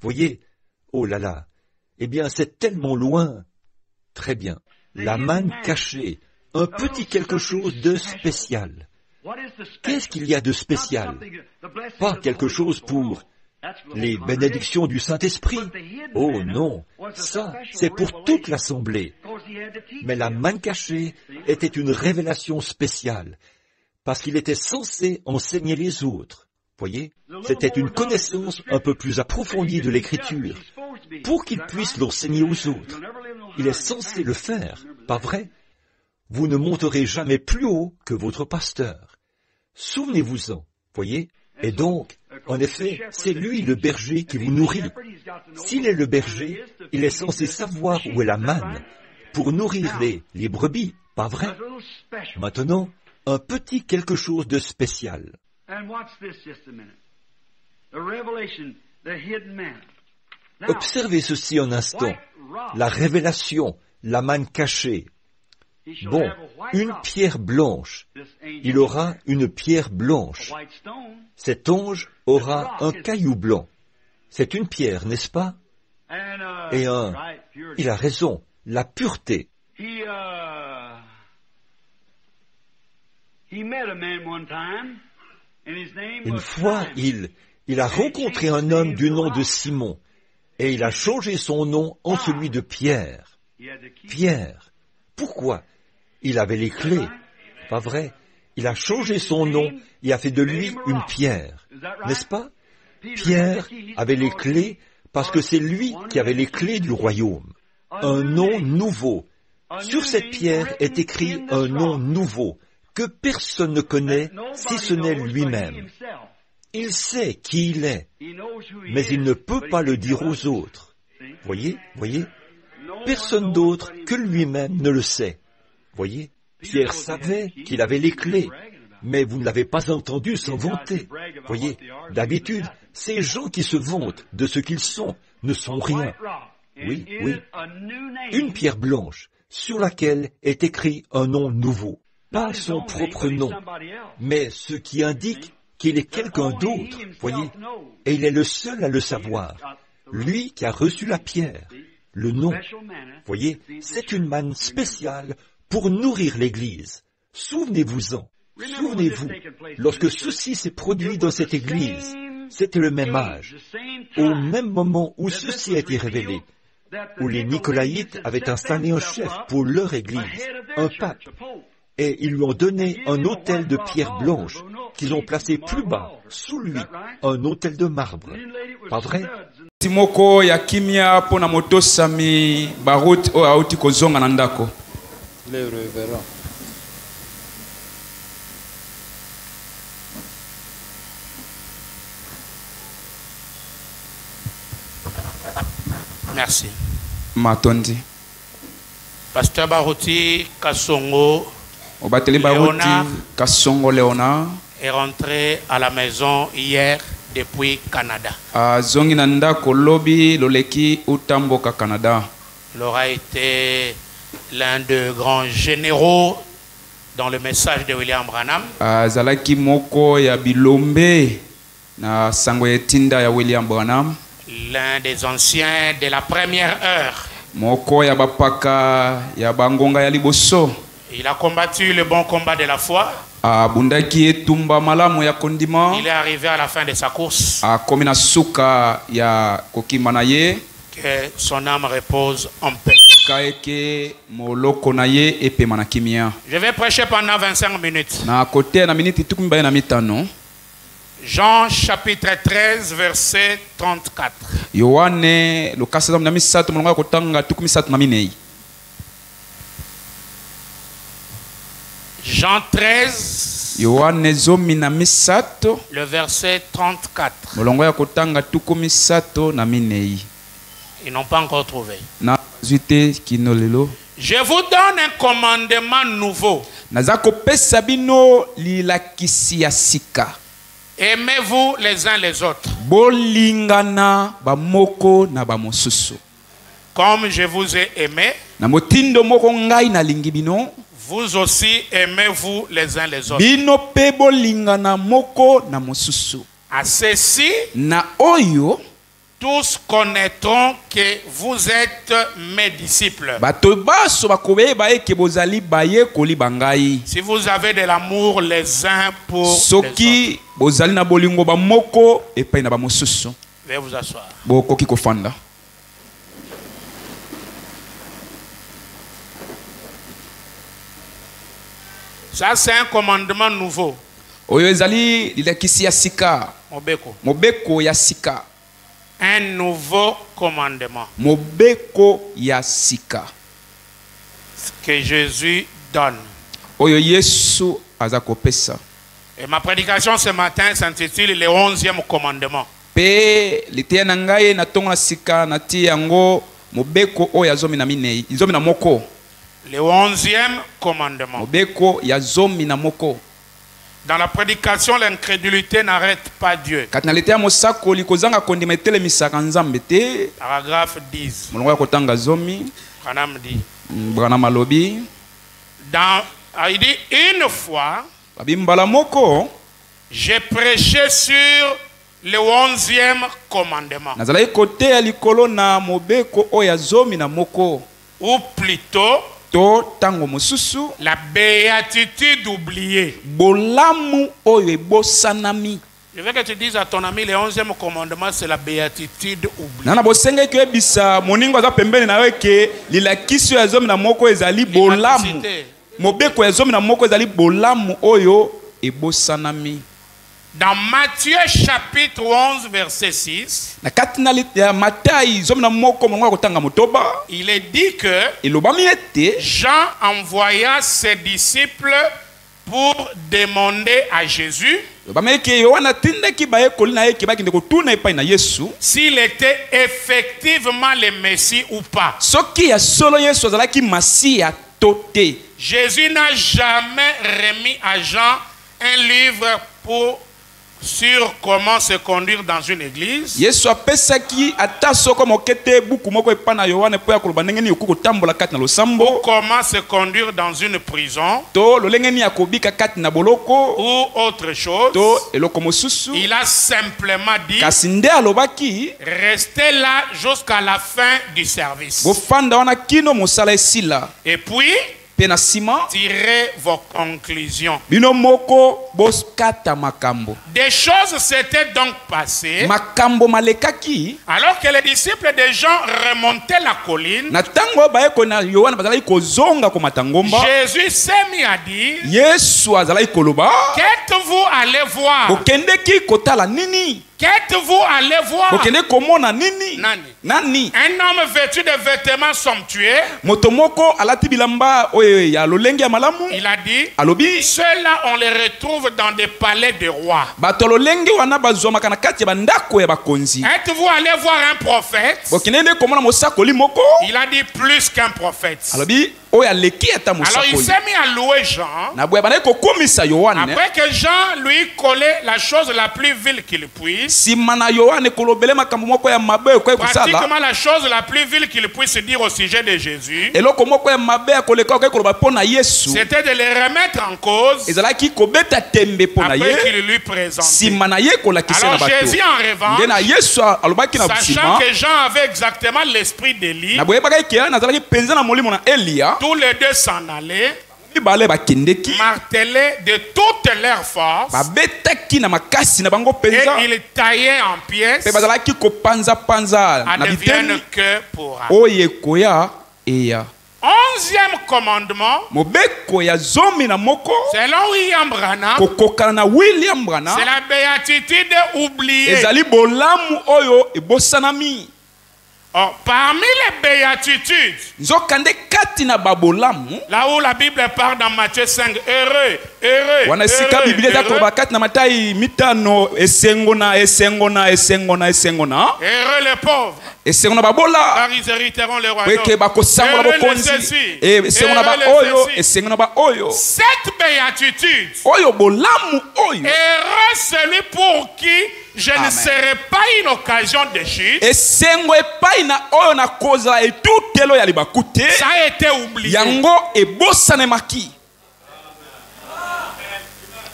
Voyez? Oh là là. Eh bien, c'est tellement loin. Très bien. La manne cachée. Un petit quelque chose de spécial. Qu'est-ce qu'il y a de spécial? Pas quelque chose pour les bénédictions du Saint-Esprit. Oh non, ça, c'est pour toute l'assemblée. Mais la manne cachée était une révélation spéciale, parce qu'il était censé enseigner les autres. Voyez, c'était une connaissance un peu plus approfondie de l'Écriture, pour qu'il puisse l'enseigner aux autres. Il est censé le faire, pas vrai? Vous ne monterez jamais plus haut que votre pasteur. Souvenez-vous-en, voyez? Et donc, en effet, c'est lui le berger qui vous nourrit. S'il est le berger, il est censé savoir où est la manne, pour nourrir les brebis, pas vrai? Maintenant, un petit quelque chose de spécial. Observez ceci un instant. La révélation, la manne cachée. Bon, une pierre blanche. Il aura une pierre blanche. Cet ange aura un caillou blanc. C'est une pierre, n'est-ce pas? Et il a raison, la pureté. Une fois, il a rencontré un homme du nom de Simon, et il a changé son nom en celui de Pierre. Pierre. Pourquoi? Il avait les clés. Pas vrai? Il a changé son nom et a fait de lui une pierre. N'est-ce pas? Pierre avait les clés parce que c'est lui qui avait les clés du royaume. Un nom nouveau. Sur cette pierre est écrit un nom nouveau que personne ne connaît si ce n'est lui-même. Il sait qui il est, mais il ne peut pas le dire aux autres. Voyez? Personne d'autre que lui-même ne le sait. Voyez, Pierre savait qu'il avait les clés, mais vous ne l'avez pas entendu s'en vanter. Voyez, d'habitude, ces gens qui se vantent de ce qu'ils sont ne sont rien. Oui. Une pierre blanche sur laquelle est écrit un nom nouveau. Pas son propre nom, mais ce qui indique qu'il est quelqu'un d'autre, voyez, et il est le seul à le savoir. Lui qui a reçu la pierre, le nom. Voyez, c'est une manne spéciale pour nourrir l'Église. Souvenez-vous-en. Souvenez-vous, lorsque ceci s'est produit dans cette Église, c'était le même âge, au même moment où ceci a été révélé, où les Nicolaïtes avaient installé un chef pour leur Église, un pape, et ils lui ont donné un autel de pierre blanche qu'ils ont placé plus bas, sous lui, un autel de marbre. Pas vrai? Timoko ya kimia pona motosami barut o auti kozonga na ndako. Le révérend. Merci. Matondi. Pasteur Barouti Kassongo Obateli Barouti Kassongo Léonard est rentré à la maison hier depuis Canada. Zongi na ndako lobi loleki utamboka Canada. Il aura été l'un des grands généraux dans le message de William Branham. Zalaki moko ya bilombe na sango etinda ya William Branham. L'un des anciens de la première heure. Moko ya bapaka ya bangonga ya liboso. Il a combattu le bon combat de la foi. Bundaki etumba malamu ya kondima. Il est arrivé à la fin de sa course. Komina suka ya kokima na ye. Que son âme repose en paix. Kaeke moloko na ye epema na kimia. Je vais prêcher pendant 25 minutes. Na kote na minute tukumi na mitano. Jean chapitre 13 verset 34. Yohane lokasa na misato molonga kotanga tukumi satu na minei. Jean 13 Yohane zomi na misato le verset 34. molonga kotanga tukumi satu na minei. Ils n'ont pas encore trouvé. Na zuite kinolelo. Je vous donne un commandement nouveau. Nazako pesa bino lilakisi ya sika. Aimez-vous les uns les autres. Bolingana bamoko na bamosusu. Comme je vous ai aimé, na motindo moko ngai na lingi bino, vous aussi aimez-vous les uns les autres. Bino pe bolingana moko na mosusu. À ceci, na oyo tous connaîtront que vous êtes mes disciples. Si vous avez de l'amour les uns pour les autres. Veuillez vous asseoir. Ça, c'est un commandement nouveau. Mobeko ya sika. Un nouveau commandement que Jésus donne. Et ma prédication ce matin s'intitule le 11e commandement. Le 11e commandement. Dans la prédication, l'incrédulité n'arrête pas Dieu. Paragraphe 10. Branham dit. Il dit une fois, j'ai prêché sur le 11e commandement. Ou plutôt, la béatitude oubliée. Je veux que tu dises à ton ami, le 11e commandement, c'est la béatitude oubliée. Dans Matthieu chapitre 11 verset 6, il est dit que Jean envoya ses disciples pour demander à Jésus s'il était effectivement le Messie ou pas. Jésus n'a jamais remis à Jean un livre sur comment se conduire dans une église. Ou comment se conduire dans une prison. Ou autre chose. Il a simplement dit, restez là jusqu'à la fin du service. Et puis, tirez vos conclusions. Des choses s'étaient donc passées alors que les disciples de Jean remontaient la colline. Jésus s'est mis à dire, qu'êtes-vous allé voir? Qu'êtes-vous allé voir? Nani. Un homme vêtu de vêtements somptueux. Il a dit, ceux-là on les retrouve dans des palais de rois. Êtes-vous allé voir un prophète? Il a dit plus qu'un prophète. Alors il s'est mis à louer Jean. Après que Jean lui collait la chose la plus vile qu'il puisse. Pratiquement la chose la plus vile qu'il puisse dire au sujet de Jésus. C'était de les remettre en cause. Après qu'il lui présente. Alors Jésus en revanche, sachant que Jean avait exactement l'esprit d'Élie, tous les deux s'en allaient, martelaient de toute leur force, et ils taillaient en pièces, advienne que pourra. 11e commandement, selon William Branham, c'est la béatitude oubliée. Parmi les béatitudes, là où la Bible parle dans Matthieu 5, heureux les pauvres, car ils hériteront le royaume. Cette béatitude, heureux celui pour qui je ne serai pas une occasion de chute. Ça a été oublié.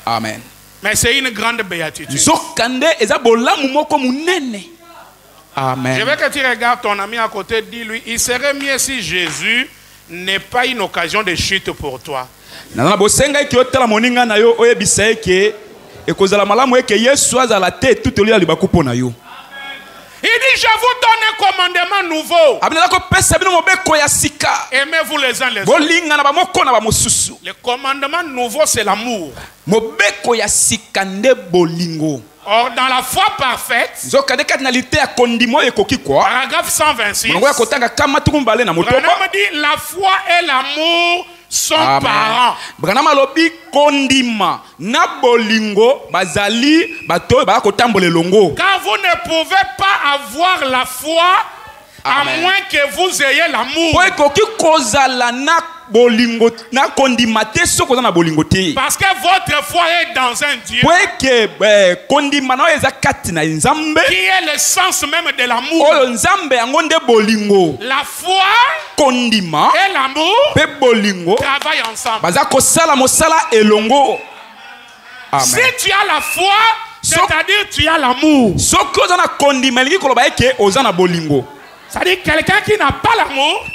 Amen. Mais c'est une grande béatitude. Amen. Je veux que tu regardes ton ami à côté, dis-lui, il serait mieux si Jésus n'est pas une occasion de chute pour toi. Il dit, je vous donne un commandement nouveau. Aimez-vous les uns les autres. Le commandement nouveau, c'est l'amour. Or, dans la foi parfaite, paragraphe 126, Branham dit la foi et l'amour sont parents. Branham alobi kondima na bolingo bazali bato ba kotambola longo. Car vous ne pouvez pas avoir la foi à moins que vous ayez l'amour. Parce que votre foi est dans un Dieu qui est le sens même de l'amour. La foi et l'amour travaillent ensemble. Si tu as la foi, c'est-à-dire tu as l'amour. C'est-à-dire quelqu'un qui n'a pas l'amour,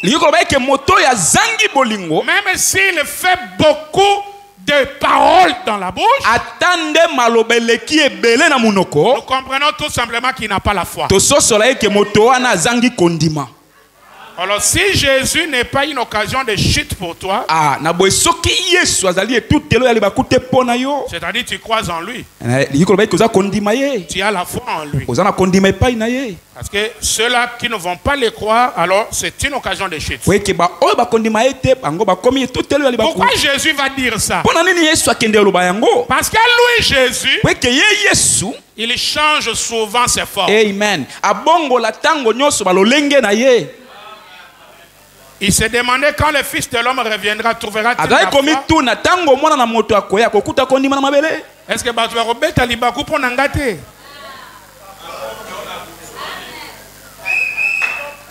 même s'il fait beaucoup de paroles dans la bouche, nous comprenons tout simplement qu'il n'a pas la foi. Alors si Jésus n'est pas une occasion de chute pour toi, c'est-à-dire tu crois en lui, tu as la foi en lui. Parce que ceux-là qui ne vont pas le croire, alors c'est une occasion de chute. Pourquoi Jésus va dire ça? Parce que lui, Jésus, il change souvent ses formes. Amen. Il se demandait quand le Fils de l'homme reviendra, trouvera-t-il la foi? Est-ce que tu vas remettre à Libakou pour n'engater?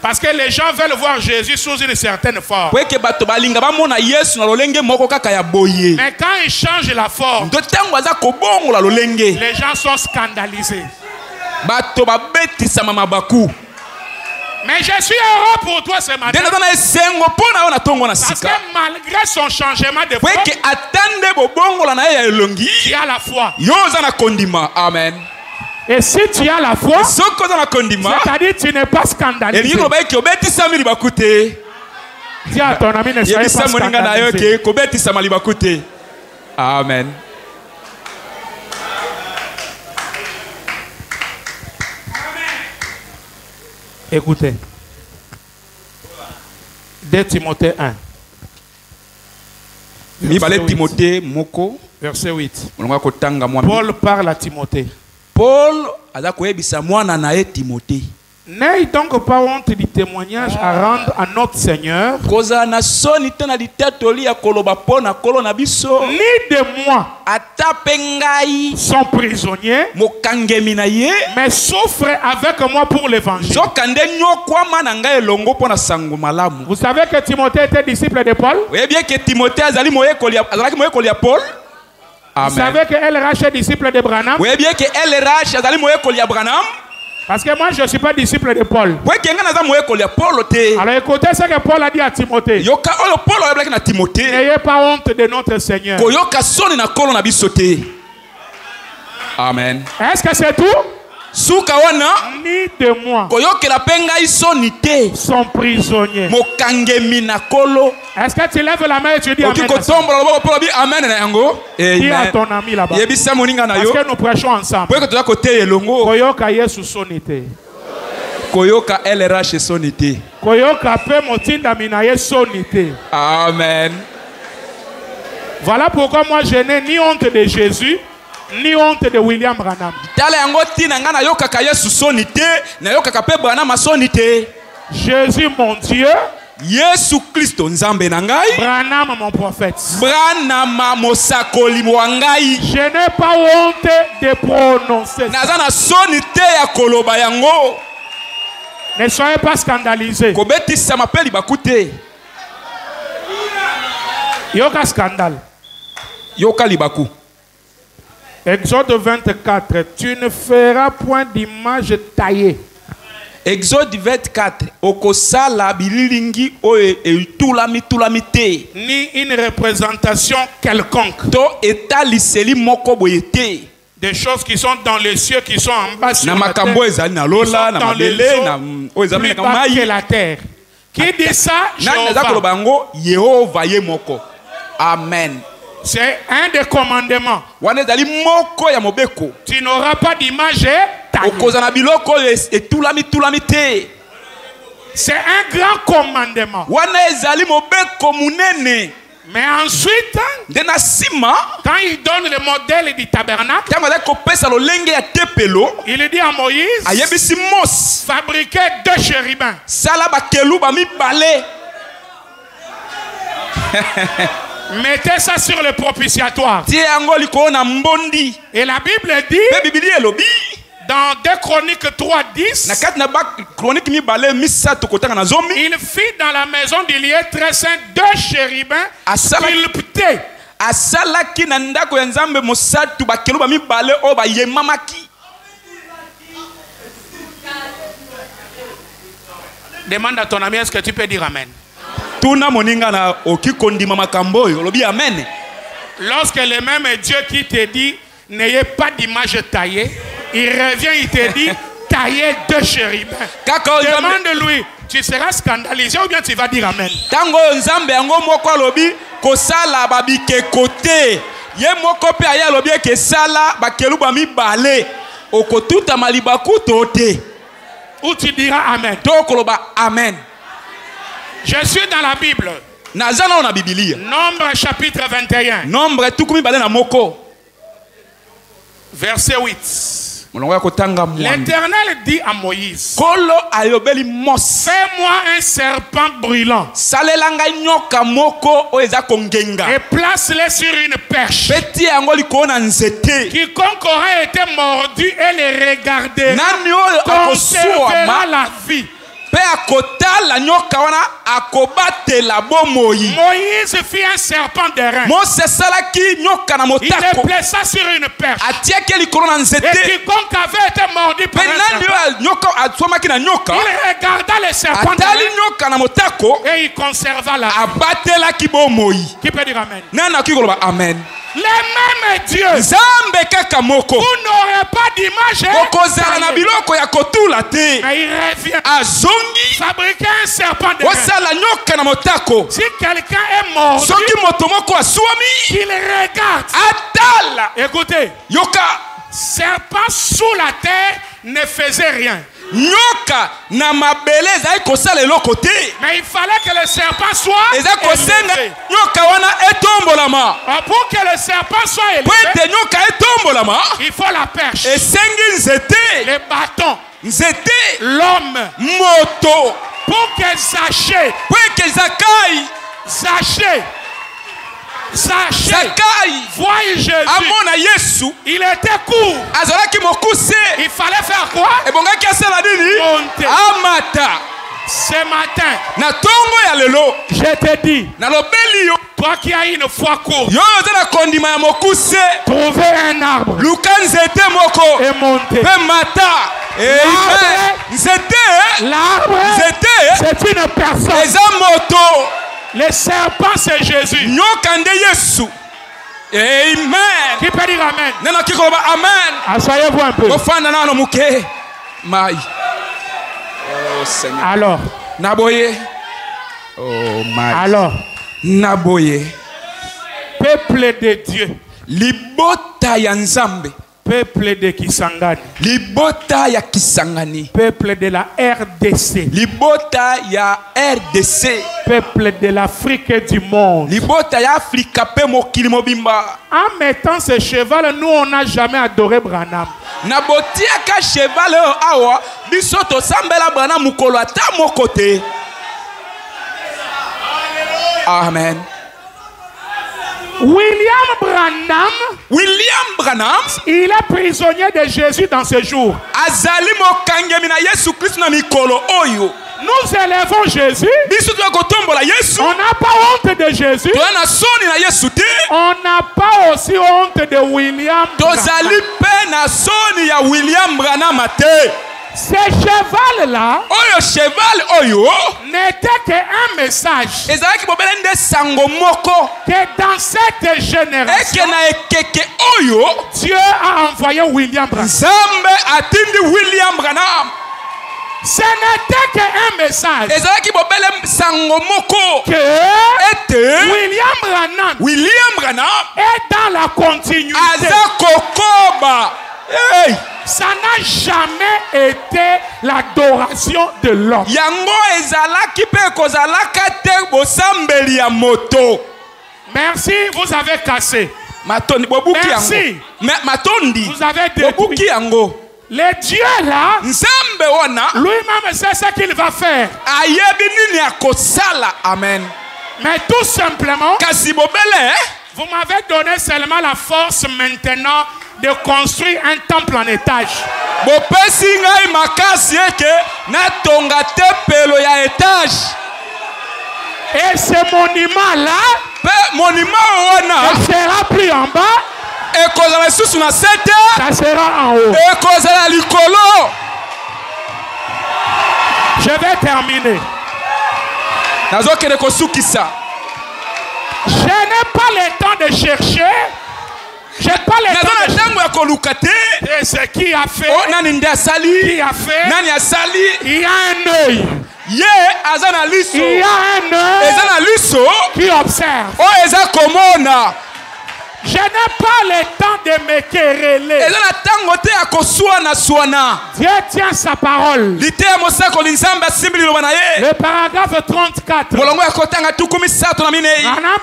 Parce que les gens veulent voir Jésus sous une certaine forme. Mais quand il change la forme, les gens sont scandalisés. Mais je suis heureux pour toi ce matin. Parce que malgré son changement de forme, tu as la foi. Amen. Et si tu as la foi, c'est-à-dire tu n'es pas scandalisé. Dis à ton ami, ne sois pas scandalisé. Amen. Écoutez. 2 Timothée 1. Verset 8. Paul parle à Timothée. Paul aza koyebisa mwana na ye Timothée. N'aie donc pas honte du témoignage à rendre à notre Seigneur, ni de moi, son prisonnier, mais souffre avec moi pour l'évangile. Vous savez que Timothée était disciple de Paul? Vous savez que LRH est disciple de Branham? Parce que moi je ne suis pas disciple de Paul. Alors écoutez ce que Paul a dit à Timothée. N'ayez pas honte de notre Seigneur. Amen. Est-ce que c'est tout? Ni de moi, son prisonnier. Est-ce que tu lèves la main et tu dis Amen? Dis à ton ami là-bas. Parce que nous prêchons ensemble. Koyoka Yesu sonite. Koyoka LRH sonite. Koyoka pe motinda minaye sonite. Amen. Voilà pourquoi moi je n'ai ni honte de Jésus, ni honte de William Branham. Jésus mon Dieu, Yesu Kristo nzambe na ngai, Branham mon prophète. Branham mosakoli wa ngai. Je n'ai pas honte de prononcer. Nazana sonite ya koloba yango. Ne soyez pas scandalisés. Kobetisa mapeli bakute. Yoka scandale. Yoka libaku. Exode 24, tu ne feras point d'image taillée. Exode 24. Okosala bililingi oe etulami te. Ni une représentation quelconque. To etaliseli moko boyete. Des choses qui sont dans les cieux, qui sont en bas sur la terre, qui sont dans les eaux plus bas que la terre. Qui dit ça? Jéhovah. Amen. C'est un des commandements. Tu n'auras pas d'image taillée. C'est un grand commandement. Mais ensuite, quand il donne le modèle du tabernacle, il dit à Moïse, fabriquez 2 chérubins. Mettez ça sur le propitiatoire. Et la Bible dit, dans 2 Chroniques 3:10, il fit dans la maison du lieu très saint 2 chérubins sculptés. Demande à ton ami, est-ce que tu peux dire Amen? Lorsque le même Dieu qui te dit n'ayez pas d'image taillée, il revient, il te dit taillez 2 chérubins. Demande-lui, tu seras scandalisé ou bien tu vas dire Amen? Ou tu diras Amen. Amen. Je suis dans la Bible. Nombre chapitre 21. Verset 8. L'Éternel dit à Moïse, fais-moi un serpent brûlant et place-le sur une perche. Quiconque aurait été mordu et le regarder conservera la vie. Moïse fit un serpent d'airain. Il le plaça sur une perche. Et quiconque avait été mordu par un serpent, il regarda le serpent d'airain et il conserva la vie. Qui peut dire Amen? Amen. Le même Dieu, vous n'aurez pas d'image, mais il revient fabriquer un serpent d'airain. Si quelqu'un est mort, qu'il regarde. Écoutez, serpent sous la terre ne faisait rien. Mais il fallait que le serpent soit élevé. Pour que le serpent soit élevé, il faut la perche, les bâtons, l'homme, pour que Zachée, voyez Jésus, il était court. Il fallait faire quoi? Monter. Ce matin, je te dis, toi qui as une foi courte, trouvez un arbre et montez. L'arbre, c'est une personne. Le serpent, c'est Jésus. Amen. Qui peut dire Amen? Amen. Asseyez-vous un peu. Alors. Alors. Peuple de Dieu. Peuple de Kisangani. Peuple de la RDC. Peuple de l'Afrique et du monde. En mettant ce cheval, nous on n'a jamais adoré Branham. Amen. William Branham, il est prisonnier de Jésus dans ce jour. Nous élevons Jésus. On n'a pas honte de Jésus. On n'a pas aussi honte de William Branham. Ce cheval-là oyo cheval oyo n'était qu'un message ezalaki bobele nde sango moko que dans cette génération eke na ekeke oyo Dieu a envoyé William Branham. Nzambe atindi William Branham. Ce n'était qu'un message ezalaki bobele sango moko que ete William Branham est dans la continuité. aza kokoba. Hey. Ça n'a jamais été l'adoration de l'homme. Yango ezalaki pe kozalaka te bosambeli ya moto. Merci, vous avez cassé. Matondi bobuki yango. Matondi vous avez détruit. Bobuki yango. Le Dieu là, Nzambe wana lui-même sait ce qu'il va faire. Ayebi nini akosala. Amen. Mais tout simplement, kasi bobele vous m'avez donné seulement la force maintenant de construire un temple en étage. Bopesi ngai makasi eke natonga tempelo ya étage. Et ce monument là, pe monument wana ne sera plus en bas. ekozala lisusu na sete, ça sera en haut. ekozala likolo. Je vais terminer. Nazokende kosukisa. Je n'ai pas le temps de chercher. Je n'ai pas le temps de ce qui a fait. Oh, nani nde asali? Qui a fait? Nani asali? Il y a un œil. Ye azana liso. Il y a un œil. Ezana liso qui observe. Oh, eza komona. Je n'ai pas le temps de me quereller. Dieu tient sa parole. Le paragraphe 34. Branham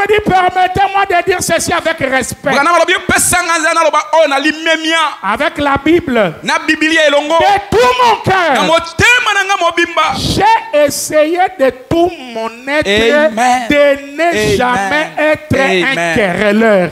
dit, permettez-moi de dire ceci avec respect. Avec la Bible. De tout mon cœur. J'ai essayé de tout mon être de ne jamais être un querelleur.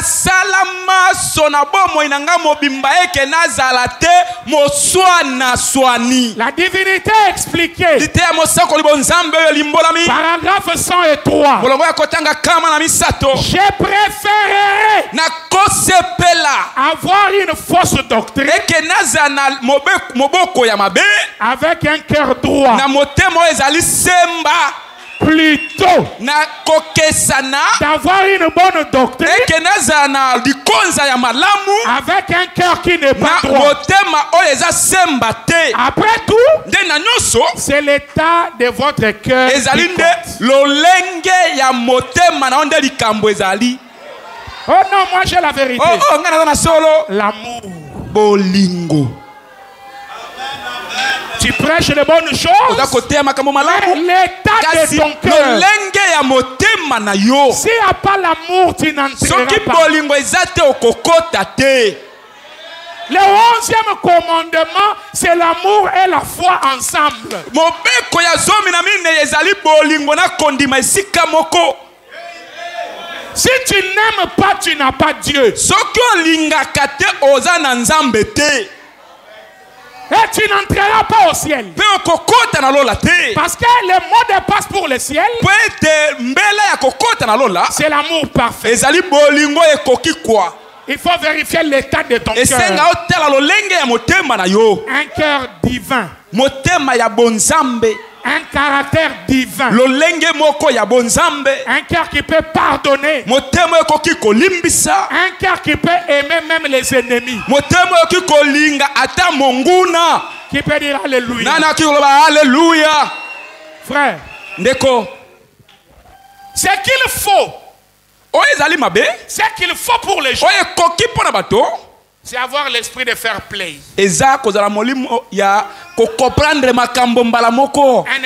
Salama sona bomo inanga mobimba eke nazala te moswana swani. La divinité expliquée. Lite mosako libo nzambe yo limbolami. Paragraphe 103. Bolongo ya kotanga kama na misato. Je préférerais na kosepela avoir une fausse doctrine eke nazana moboko ya mabe avec un cœur droit. Na motemo ezali semba. Plutôt d'avoir une bonne doctrine avec un cœur qui n'est pas droit. Après tout, c'est l'état de votre cœur qui compte. Oh non, moi j'ai la vérité. L'amour. Bolingo. Tu prêches de bonnes choses. L'état de ton cœur. S'il n'y a pas l'amour, tu n'entreras pas. Le 11e commandement, c'est l'amour et la foi ensemble. Si tu n'aimes pas, tu n'as pas Dieu. Et tu n'entreras pas au ciel. Parce que le mot de passe pour le ciel, c'est l'amour parfait. Il faut vérifier l'état de ton cœur. Un cœur divin. Un caractère divin. Un cœur qui peut pardonner. Un cœur qui peut aimer même les ennemis. Qui peut dire Alléluia. Alléluia. Frère, ce qu'il faut, ce qu'il faut pour les gens, c'est avoir l'esprit de fair play. Un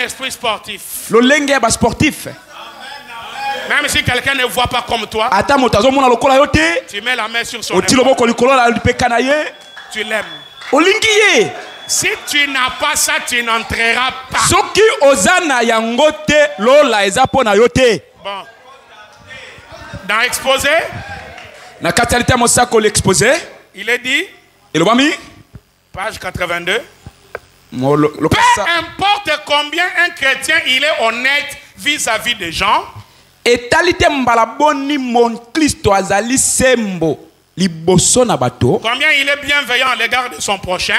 esprit sportif. Même si quelqu'un ne voit pas comme toi, tu mets la main sur son épaule. Tu l'aimes. Si tu n'as pas ça, tu n'entreras pas. Bon. Dans l'exposé, il est dit, page 82, peu importe combien un chrétien il est honnête vis-à-vis des gens, Combien il est bienveillant à l'égard de son prochain.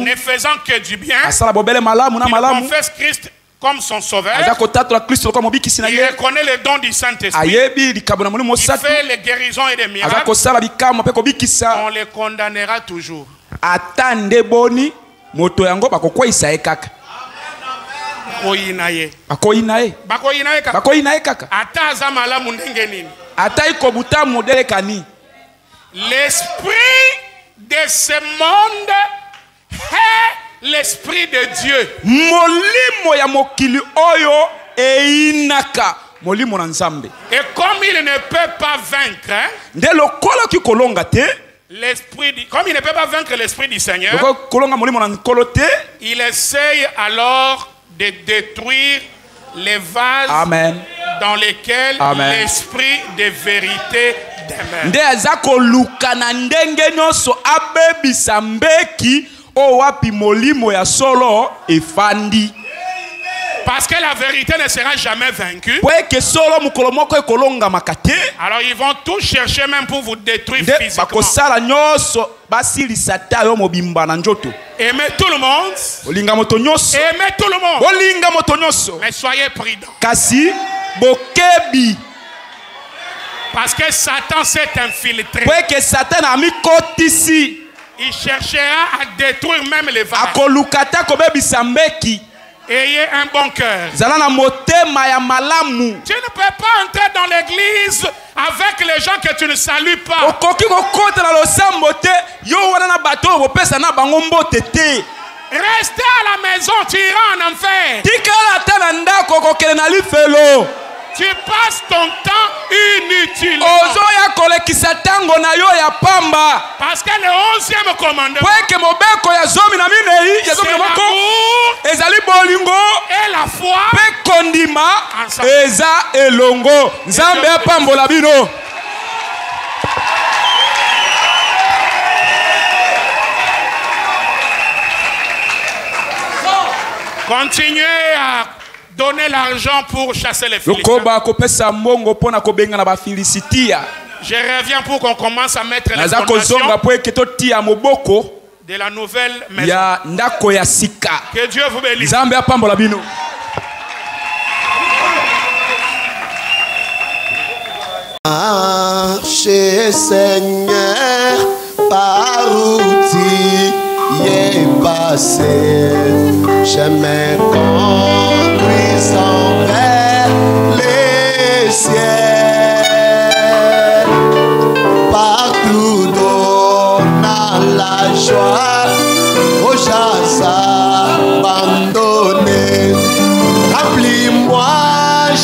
Ne faisant que du bien. Il confesse Christ comme son sauveur. Il reconnaît les dons du Saint-Esprit. Il fait les guérisons et les miracles. On les condamnera toujours. L'esprit de ce monde est l'esprit de Dieu. Et comme il ne peut pas vaincre comme il ne peut pas vaincre l'esprit du Seigneur, il essaye alors de détruire les vases dans lesquels l'esprit de vérité demeure. Parce que la vérité ne sera jamais vaincue. Alors ils vont tout chercher même pour vous détruire physiquement. Aimez tout le monde. Aimez tout le monde. Mais soyez prudents. Parce que Satan s'est infiltré. Il cherchera à détruire même les vases. Ayez un bon cœur. Tu ne peux pas entrer dans l'église avec les gens que tu ne salues pas. Restez à la maison, tu iras en enfer. Tu passes ton temps inutilement. Parce que le 11e commandement, c'est l'amour et la foi ensemble. Continuez à donner l'argent pour chasser les Philistins. Je reviens pour qu'on commence à mettre les fondations de la nouvelle maison. Que Dieu vous bénisse. Marchez, Seigneur, par où tu es passé, chemin conduisant vers les ciels, partout donnant la joie aux gens abandonnés. Remplis-moi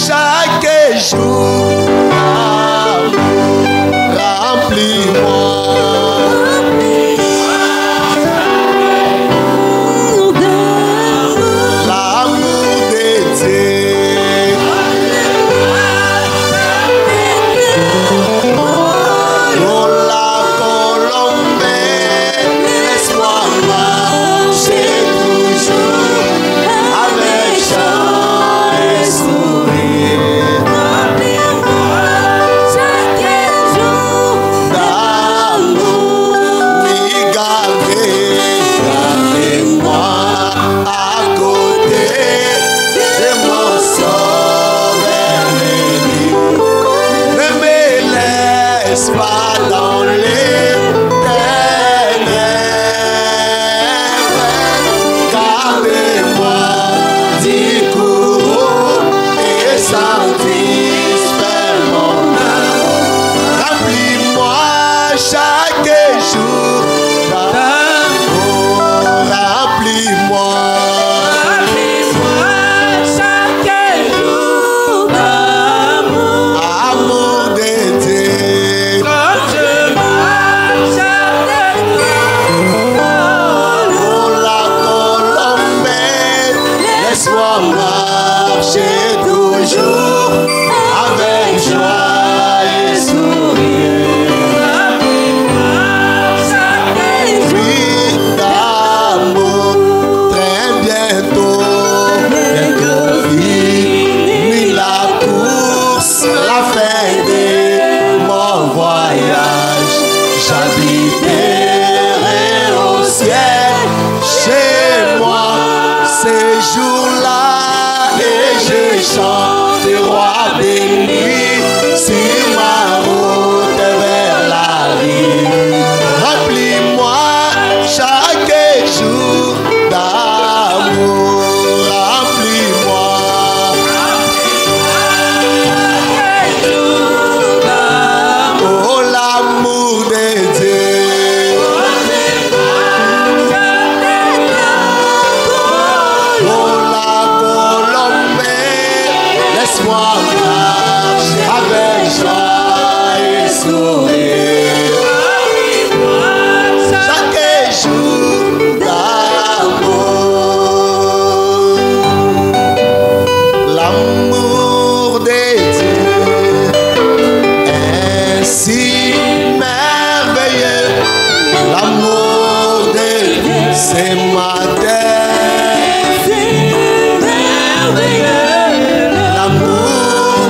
chaque jour, remplis-moi. jour-là et je chante roi béni sur ma route vers la vie. Remplis-moi chaque jour d'amour. Remplis-moi. Oh, l'amour de Dieu. Oh, la Colombie, laisse-moi marcher avec joie et sourire. Chaque jour d'amour. L'amour de Dieu est si merveilleux. L'amour de Dieu, c'est ma terre. L'amour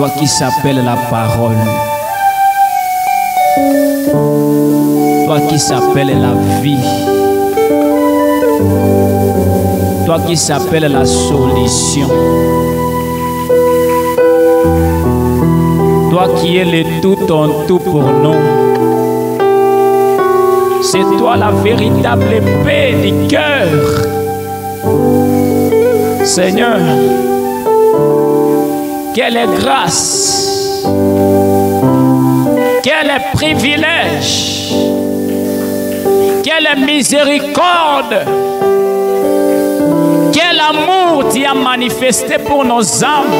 Toi qui s'appelles la parole. Toi qui s'appelles la vie. Toi qui s'appelles la solution. Toi qui es le tout en tout pour nous. C'est toi la véritable paix du cœur. Seigneur, quelle grâce, quel privilège, quelle miséricorde, quel amour tu as manifesté pour nos âmes.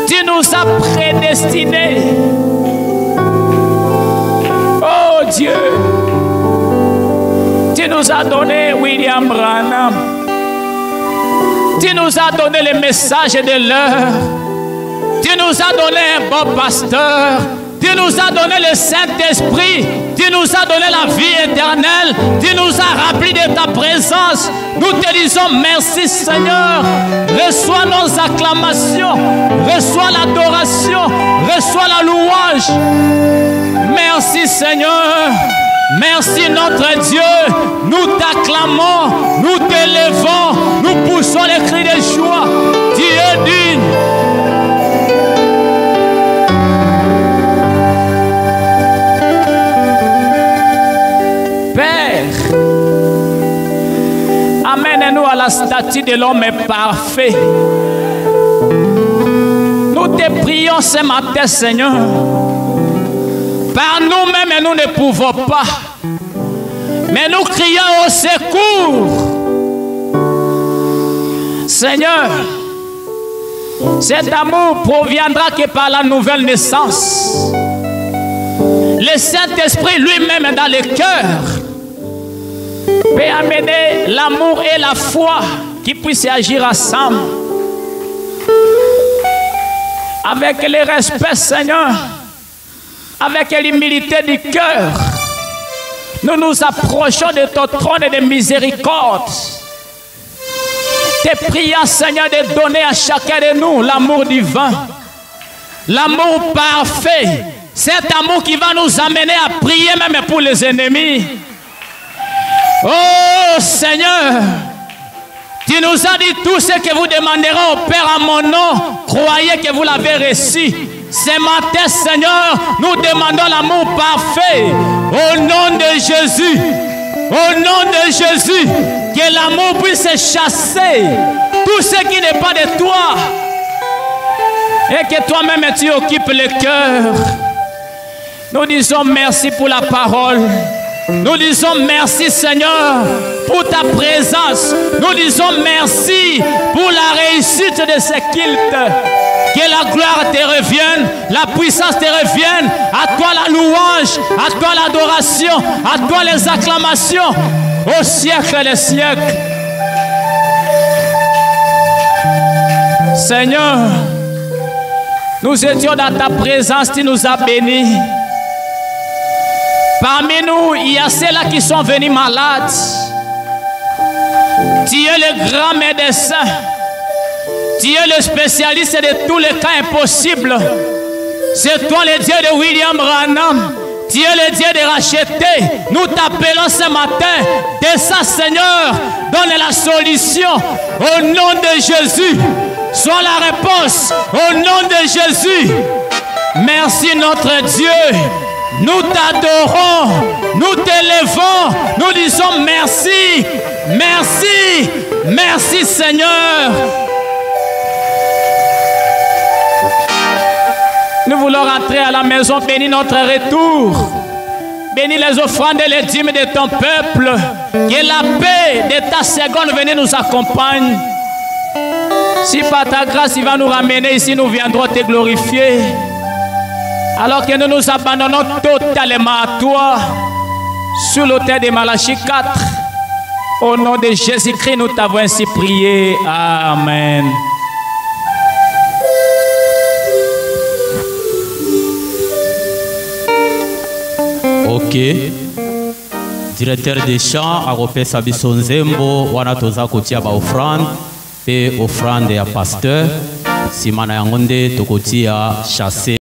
Tu nous as prédestinés. Oh Dieu, tu nous as donné William Branham. Tu nous as donné le message de l'heure. Tu nous as donné un bon pasteur. Tu nous as donné le Saint-Esprit. Tu nous as donné la vie éternelle. Tu nous as remplis de ta présence. Nous te disons merci Seigneur. Reçois nos acclamations. Reçois l'adoration. Reçois la louange. Merci Seigneur. Merci notre Dieu. Nous t'acclamons. Nous t'élevons. Nous poussons les cris de joie. Tu es digne. Père, amène-nous à la statue de l'homme parfait. Nous te prions ce matin, Seigneur. Par nous-mêmes, nous ne pouvons pas. Mais nous crions au secours. Seigneur, cet amour proviendra que par la nouvelle naissance. Le Saint-Esprit lui-même dans le cœur peut amener l'amour et la foi qui puissent agir ensemble. Avec le respect, Seigneur, avec l'humilité du cœur, nous nous approchons de ton trône de miséricorde. Te prions, Seigneur, de donner à chacun de nous l'amour divin, l'amour parfait, cet amour qui va nous amener à prier même pour les ennemis. Oh Seigneur, tu nous as dit tout ce que vous demanderez au Père en mon nom, croyez que vous l'avez reçu. Ce matin, Seigneur, nous demandons l'amour parfait au nom de Jésus. Au nom de Jésus, que l'amour puisse chasser tout ce qui n'est pas de toi. Et que toi-même tu occupes le cœur. Nous disons merci pour la parole. Nous disons merci Seigneur pour ta présence. Nous disons merci pour la réussite de ce culte. Que la gloire te revienne, la puissance te revienne. À toi la louange, à toi l'adoration, à toi les acclamations au siècle des siècles. Seigneur, nous étions dans ta présence, tu nous as bénis. Parmi nous, il y a ceux-là qui sont venus malades. Tu es le grand médecin. Tu es le spécialiste de tous les cas impossibles. C'est toi le Dieu de William Branham. Tu es le Dieu de racheter. Nous t'appelons ce matin. Descends Seigneur, donne la solution. Au nom de Jésus. Sois la réponse. Au nom de Jésus. Merci notre Dieu. Nous t'adorons. Nous t'élevons. Nous disons merci. Merci. Merci Seigneur. Nous voulons rentrer à la maison, bénis notre retour. Bénis les offrandes et les dîmes de ton peuple. Que la paix de ta seconde venue nous accompagne. Si par ta grâce il va nous ramener ici, nous viendrons te glorifier. Alors que nous nous abandonnons totalement à toi. Sur l'autel de Malachie 4. Au nom de Jésus-Christ, nous t'avons ainsi prié. Amen. Ok, directeur des chants akopesa biso nzembo wana toza kotia ba offrande pe offrande ya pasteur nsima na yango nde tokotia chasse